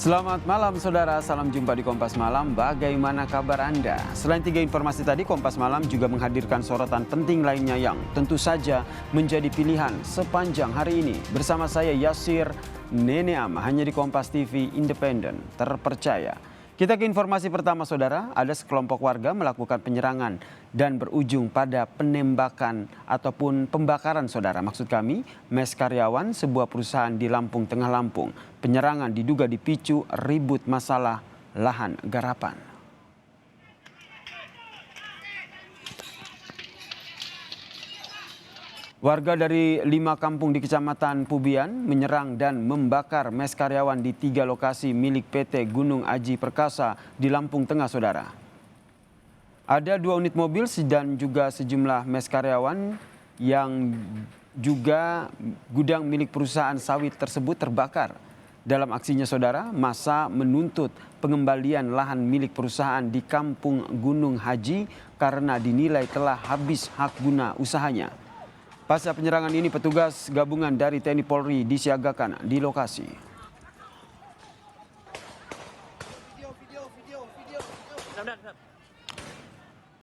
Selamat malam saudara, salam jumpa di Kompas Malam. Bagaimana kabar Anda? Selain 3 informasi tadi, Kompas Malam juga menghadirkan sorotan penting lainnya yang tentu saja menjadi pilihan sepanjang hari ini. Bersama saya Yasir Neneam, hanya di Kompas TV Independen, terpercaya. Kita ke informasi pertama saudara, ada sekelompok warga melakukan penyerangan dan berujung pada penembakan ataupun pembakaran saudara. Maksud kami, mes karyawan sebuah perusahaan di Lampung Tengah Lampung. Penyerangan diduga dipicu ribut masalah lahan garapan. Warga dari 5 kampung di Kecamatan Pubian menyerang dan membakar mes karyawan di 3 lokasi milik PT Gunung Aji Perkasa di Lampung Tengah, saudara. Ada 2 unit mobil dan juga sejumlah mes karyawan yang juga gudang milik perusahaan sawit tersebut terbakar. Dalam aksinya, saudara, massa menuntut pengembalian lahan milik perusahaan di Kampung Gunung Haji karena dinilai telah habis hak guna usahanya. Pasca penyerangan ini, petugas gabungan dari TNI Polri disiagakan di lokasi.